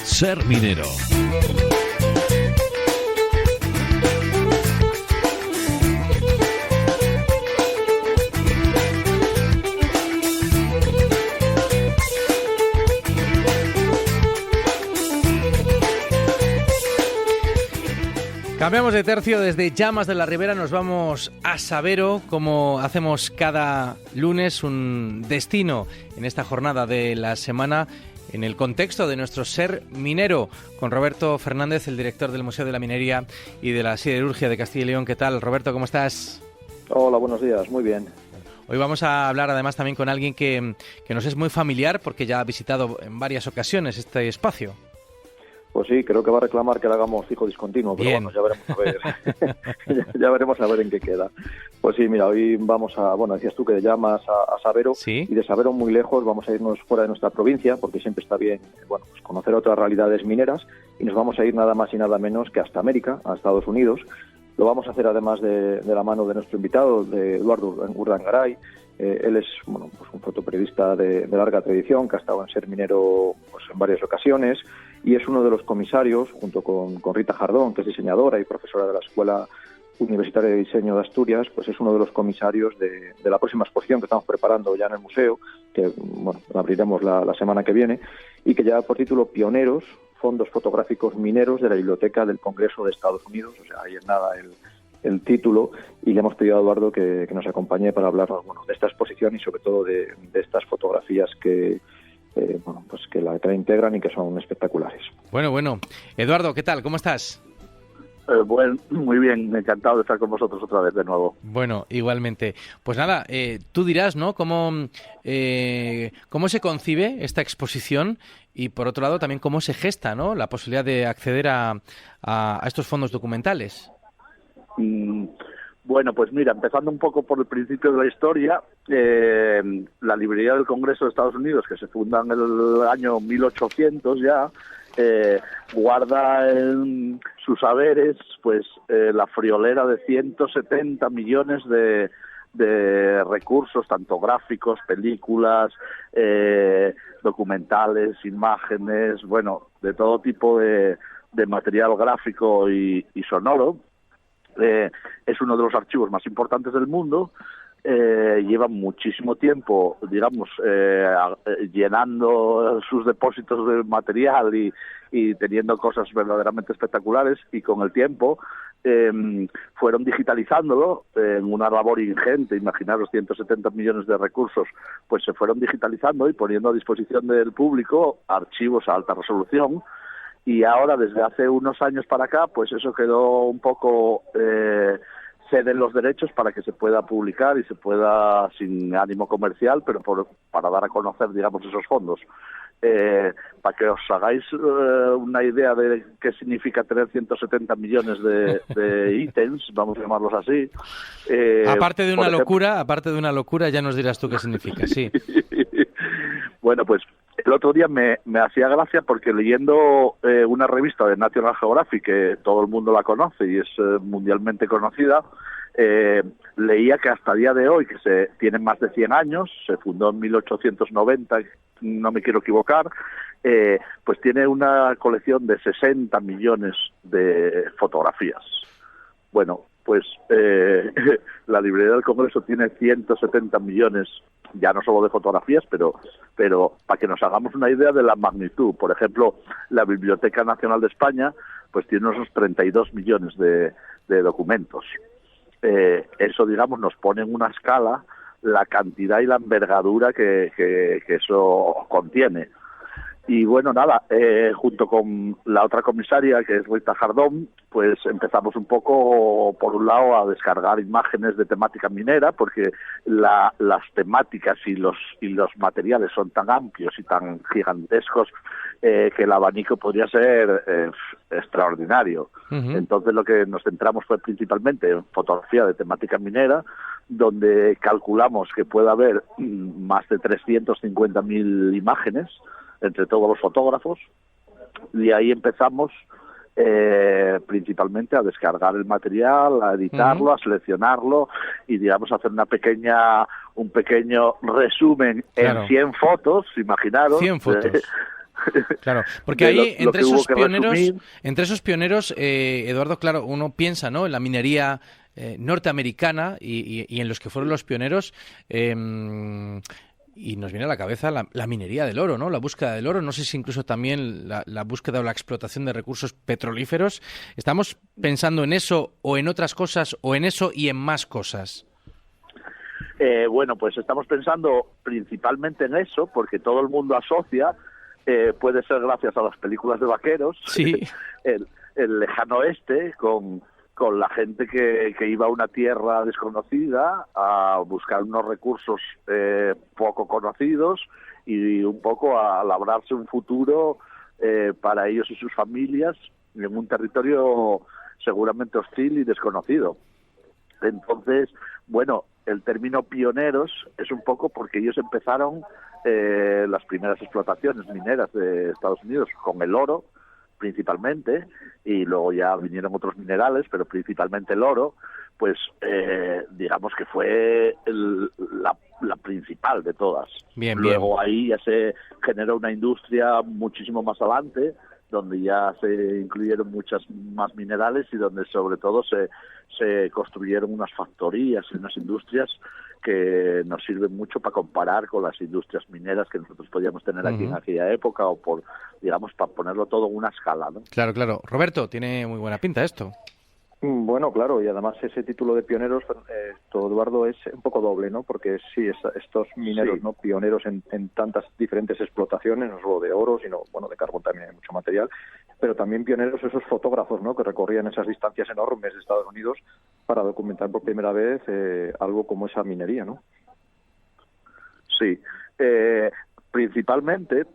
Ser minero. Cambiamos de tercio, desde Llamas de la Ribera nos vamos a Sabero, como hacemos cada lunes, un destino en esta jornada de la semana en el contexto de nuestro ser minero, con Roberto Fernández, el director del Museo de la Minería y de la Siderurgia de Castilla y León. ¿Qué tal, Roberto? ¿Cómo estás? Hola, buenos días, muy bien. Hoy vamos a hablar además también con alguien que nos es muy familiar porque ya ha visitado en varias ocasiones este espacio. Pues sí, creo que va a reclamar que le hagamos fijo discontinuo, pero Bien. bueno, ya veremos a ver. Ya veremos a ver en qué queda. Pues sí, mira, hoy vamos a, bueno, decías tú que llamas a Sabero, ¿Sí? Y de Sabero muy lejos vamos a irnos fuera de nuestra provincia, porque siempre está bien, bueno, pues conocer otras realidades mineras, y nos vamos a ir nada más y nada menos que hasta América, a Estados Unidos. Lo vamos a hacer además de la mano de nuestro invitado, de Eduardo Urdangaray. Él es, bueno, pues un fotoperiodista de larga tradición, que ha estado en Ser Minero pues en varias ocasiones, y es uno de los comisarios, junto con Rita Jardón, que es diseñadora y profesora de la Escuela Universitaria de Diseño de Asturias, pues es uno de los comisarios de la próxima exposición que estamos preparando ya en el museo, que bueno, la abriremos la semana que viene, y que lleva por título Pioneros, fondos fotográficos mineros de la Biblioteca del Congreso de Estados Unidos. O sea, ahí es nada el título, y le hemos pedido a Eduardo que nos acompañe para hablarnos, bueno, de esta exposición y sobre todo de estas fotografías que bueno, pues que la integran y que son espectaculares. Bueno. Eduardo, ¿qué tal? ¿Cómo estás? Bueno, muy bien, encantado de estar con vosotros otra vez de nuevo. Bueno, igualmente. Pues nada, tú dirás, ¿no? ¿Cómo se concibe esta exposición? Y por otro lado también cómo se gesta, ¿no?, la posibilidad de acceder a estos fondos documentales. Bueno, pues mira, empezando un poco por el principio de la historia, la Librería del Congreso de Estados Unidos, que se funda en el año 1800 ya, guarda en sus haberes pues la friolera de 170 millones de recursos, tanto gráficos, películas, documentales, imágenes, bueno, de todo tipo de material gráfico y sonoro. Es uno de los archivos más importantes del mundo. Lleva muchísimo tiempo, digamos, llenando sus depósitos de material y teniendo cosas verdaderamente espectaculares, y con el tiempo fueron digitalizándolo en una labor ingente. Imaginaros, 170 millones de recursos, pues se fueron digitalizando y poniendo a disposición del público archivos a alta resolución. Y ahora, desde hace unos años para acá, pues eso quedó un poco... ceden los derechos para que se pueda publicar y se pueda, sin ánimo comercial, pero para dar a conocer, digamos, esos fondos. Para que os hagáis una idea de qué significa tener 170 millones de ítems, vamos a llamarlos así. Aparte de una locura, ya nos dirás tú qué significa, sí. Bueno, pues el otro día me hacía gracia porque leyendo una revista de National Geographic, que todo el mundo la conoce y es mundialmente conocida, leía que hasta el día de hoy, que se tiene más de 100 años, se fundó en 1890, no me quiero equivocar, pues tiene una colección de 60 millones de fotografías. Bueno, pues la Librería del Congreso tiene 170 millones, ya no solo de fotografías, pero para que nos hagamos una idea de la magnitud. Por ejemplo, la Biblioteca Nacional de España pues tiene unos 32 millones de documentos. Eso, digamos, nos pone en una escala la cantidad y la envergadura que eso contiene. Y bueno, nada, junto con la otra comisaria, que es Rita Jardón, pues empezamos un poco, por un lado, a descargar imágenes de temática minera, porque las temáticas y los materiales son tan amplios y tan gigantescos que el abanico podría ser extraordinario. Uh-huh. Entonces lo que nos centramos fue principalmente en fotografía de temática minera, donde calculamos que puede haber más de 350.000 imágenes entre todos los fotógrafos, y ahí empezamos principalmente a descargar el material, a editarlo, a seleccionarlo y, digamos, hacer un pequeño resumen en 100 fotos, imaginaros. 100 fotos. Claro, porque ahí entre esos pioneros, Eduardo, claro, uno piensa, ¿no?, en la minería norteamericana y en los que fueron los pioneros, y nos viene a la cabeza la minería del oro, ¿no?, la búsqueda del oro. No sé si incluso también la búsqueda o la explotación de recursos petrolíferos. ¿Estamos pensando en eso o en otras cosas o en eso y en más cosas? Bueno, pues estamos pensando principalmente en eso, porque todo el mundo asocia, puede ser gracias a las películas de vaqueros, sí. el lejano oeste, con la gente que iba a una tierra desconocida a buscar unos recursos poco conocidos y un poco a labrarse un futuro para ellos y sus familias en un territorio seguramente hostil y desconocido. Entonces, bueno, el término pioneros es un poco porque ellos empezaron las primeras explotaciones mineras de Estados Unidos con el oro, principalmente, y luego ya vinieron otros minerales, pero principalmente el oro, pues digamos que fue la principal de todas. Luego ahí ya se generó una industria muchísimo más adelante, donde ya se incluyeron muchas más minerales y donde sobre todo se construyeron unas factorías y unas industrias que nos sirven mucho para comparar con las industrias mineras que nosotros podíamos tener aquí en aquella época, o digamos, para ponerlo todo en una escala, ¿no? Claro, claro. Roberto, tiene muy buena pinta esto. Bueno, claro, y además ese título de pioneros, Eduardo, es un poco doble, ¿no? Porque sí, estos mineros, ¿no?, pioneros en tantas diferentes explotaciones, no solo de oro, sino, bueno, de carbón también hay mucho material, pero también pioneros esos fotógrafos, ¿no?, que recorrían esas distancias enormes de Estados Unidos para documentar por primera vez algo como esa minería, ¿no? Sí, principalmente,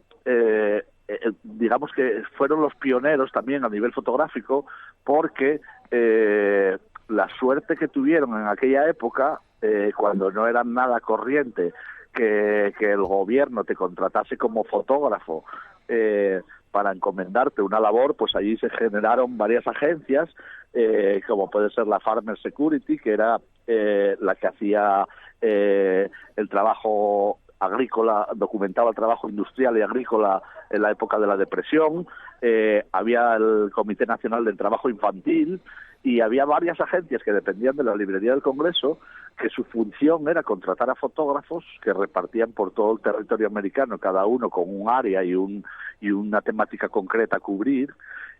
digamos que fueron los pioneros también a nivel fotográfico, porque la suerte que tuvieron en aquella época, cuando no era nada corriente que el gobierno te contratase como fotógrafo para encomendarte una labor, pues allí se generaron varias agencias, como puede ser la Farmer Security, que era la que hacía el trabajo agrícola, documentaba el trabajo industrial y agrícola en la época de la depresión, había el Comité Nacional del Trabajo Infantil y había varias agencias que dependían de la Librería del Congreso, que su función era contratar a fotógrafos que repartían por todo el territorio americano, cada uno con un área y una temática concreta a cubrir,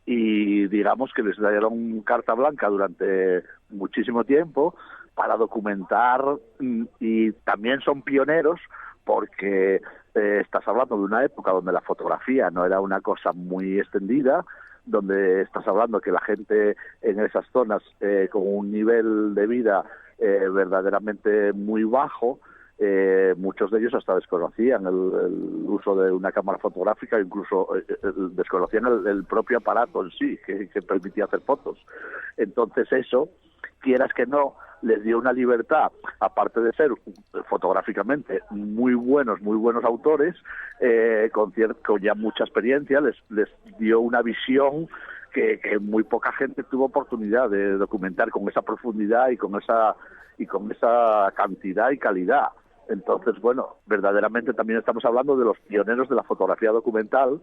y digamos que les dieron carta blanca durante muchísimo tiempo para documentar, y también son pioneros porque estás hablando de una época donde la fotografía no era una cosa muy extendida, donde estás hablando que la gente en esas zonas con un nivel de vida verdaderamente muy bajo, muchos de ellos hasta desconocían el uso de una cámara fotográfica, incluso desconocían el propio aparato en sí que permitía hacer fotos. Entonces eso, quieras que no, les dio una libertad, aparte de ser fotográficamente muy buenos autores, con ya mucha experiencia, les dio una visión que muy poca gente tuvo oportunidad de documentar con esa profundidad y con esa cantidad y calidad. Entonces, bueno, verdaderamente también estamos hablando de los pioneros de la fotografía documental,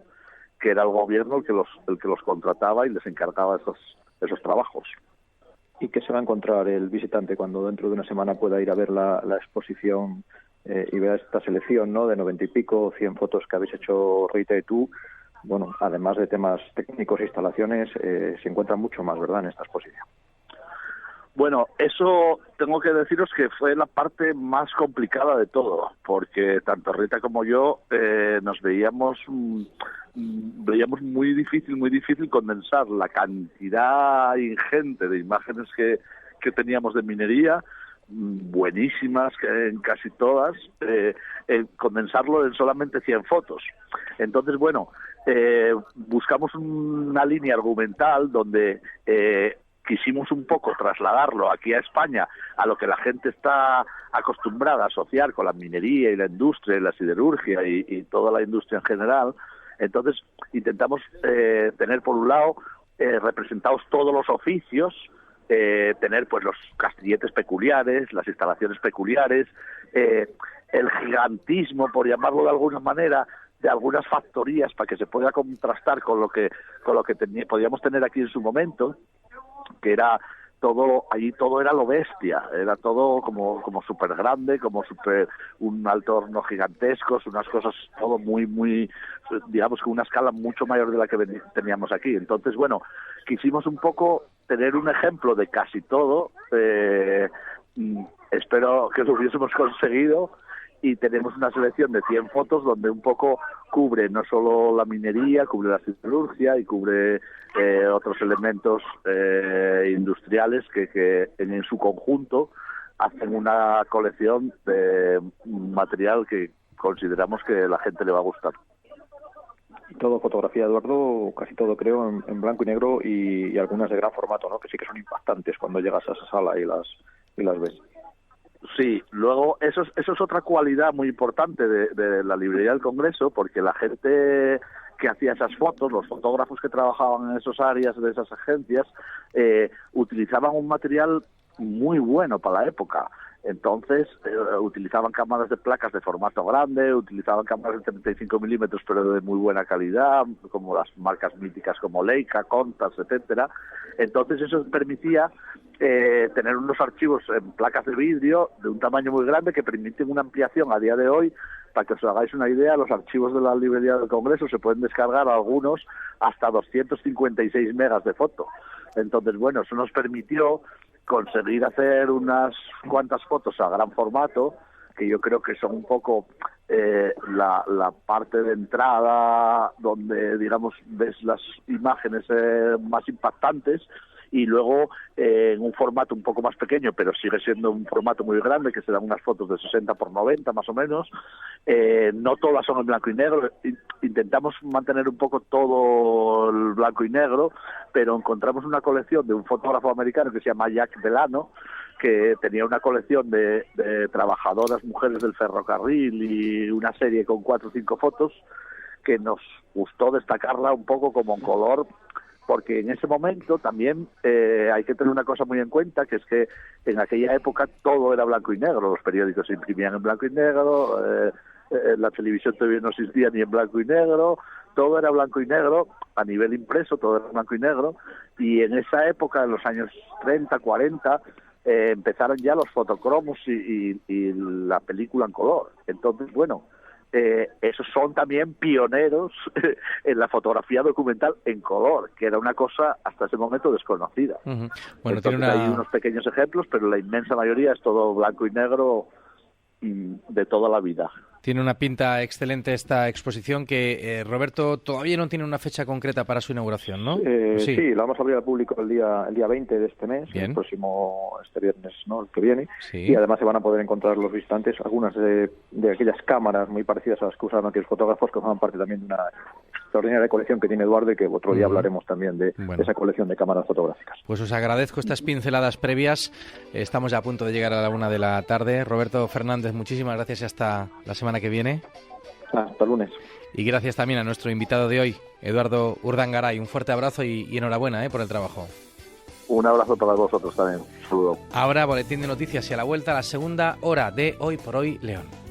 que era el gobierno el que los contrataba y les encargaba esos trabajos. ¿Y qué se va a encontrar el visitante cuando dentro de una semana pueda ir a ver la exposición y vea esta selección, ¿no?, de 90 y pico, 100 fotos que habéis hecho Rita y tú? Bueno, además de temas técnicos e instalaciones, se encuentra mucho más, ¿verdad?, en esta exposición. Bueno, eso tengo que deciros que fue la parte más complicada de todo, porque tanto Rita como yo nos veíamos muy difícil condensar la cantidad ingente de imágenes que teníamos de minería, buenísimas en casi todas, condensarlo en solamente 100 fotos. Entonces, bueno, buscamos una línea argumental donde quisimos un poco trasladarlo aquí a España, a lo que la gente está acostumbrada a asociar con la minería y la industria y la siderurgia y toda la industria en general. Entonces intentamos tener por un lado representados todos los oficios, tener pues los castilletes peculiares, las instalaciones peculiares, el gigantismo, por llamarlo de alguna manera, de algunas factorías para que se pueda contrastar con lo que podíamos tener aquí en su momento, que era todo, allí todo era lo bestia, era todo como súper grande, como un alto horno gigantescos, unas cosas todo muy, digamos, con una escala mucho mayor de la que teníamos aquí. Entonces, bueno, quisimos un poco tener un ejemplo de casi todo, espero que lo hubiésemos conseguido, y tenemos una selección de 100 fotos donde un poco cubre no solo la minería, cubre la siderurgia y cubre otros elementos industriales que en su conjunto hacen una colección de material que consideramos que a la gente le va a gustar. Todo fotografía, Eduardo, casi todo creo en blanco y negro y algunas de gran formato, ¿no? Que sí que son impactantes cuando llegas a esa sala y las ves. Sí, luego eso es otra cualidad muy importante de la librería del Congreso, porque la gente que hacía esas fotos, los fotógrafos que trabajaban en esas áreas de esas agencias, utilizaban un material muy bueno para la época. Entonces utilizaban cámaras de placas de formato grande, utilizaban cámaras de 35 milímetros pero de muy buena calidad, como las marcas míticas como Leica, Contax, etcétera. Entonces eso permitía tener unos archivos en placas de vidrio de un tamaño muy grande que permiten una ampliación a día de hoy. Para que os hagáis una idea, los archivos de la librería del Congreso se pueden descargar algunos hasta 256 megas de foto. Entonces, bueno, eso nos permitió conseguir hacer unas cuantas fotos a gran formato, que yo creo que son un poco la parte de entrada donde, digamos, ves las imágenes más impactantes, y luego en un formato un poco más pequeño, pero sigue siendo un formato muy grande, que se dan unas fotos de 60 por 90 más o menos. No todas son en blanco y negro, intentamos mantener un poco todo el blanco y negro, pero encontramos una colección de un fotógrafo americano que se llama Jack Delano, que tenía una colección de trabajadoras mujeres del ferrocarril y una serie con 4 o 5 fotos que nos gustó destacarla un poco como en color, porque en ese momento también hay que tener una cosa muy en cuenta, que es que en aquella época todo era blanco y negro, los periódicos se imprimían en blanco y negro, la televisión todavía no existía ni en blanco y negro, todo era blanco y negro, a nivel impreso todo era blanco y negro, y en esa época, en los años 30, 40, empezaron ya los fotocromos y la película en color. Entonces, bueno, esos son también pioneros en la fotografía documental en color, que era una cosa hasta ese momento desconocida. Uh-huh. Bueno, entonces hay unos pequeños ejemplos, pero la inmensa mayoría es todo blanco y negro de toda la vida. Tiene una pinta excelente esta exposición que, Roberto, todavía no tiene una fecha concreta para su inauguración, ¿no? Sí, la vamos a abrir al público el día 20 de este mes, Bien. el próximo, este viernes, ¿no?, el que viene. Sí. Y además se van a poder encontrar los visitantes algunas de aquellas cámaras muy parecidas a las que usaban aquellos fotógrafos, que forman parte también de una extraordinaria colección que tiene Eduardo, y que otro día hablaremos también de esa colección de cámaras fotográficas. Pues os agradezco estas pinceladas previas. Estamos ya a punto de llegar a la 1 de la tarde. Roberto Fernández, muchísimas gracias y hasta la semana que viene. Hasta el lunes. Y gracias también a nuestro invitado de hoy, Eduardo Urdangaray. Un fuerte abrazo y enhorabuena por el trabajo. Un abrazo para vosotros también. Un saludo. Ahora, boletín de noticias y a la vuelta, la segunda hora de Hoy por Hoy León.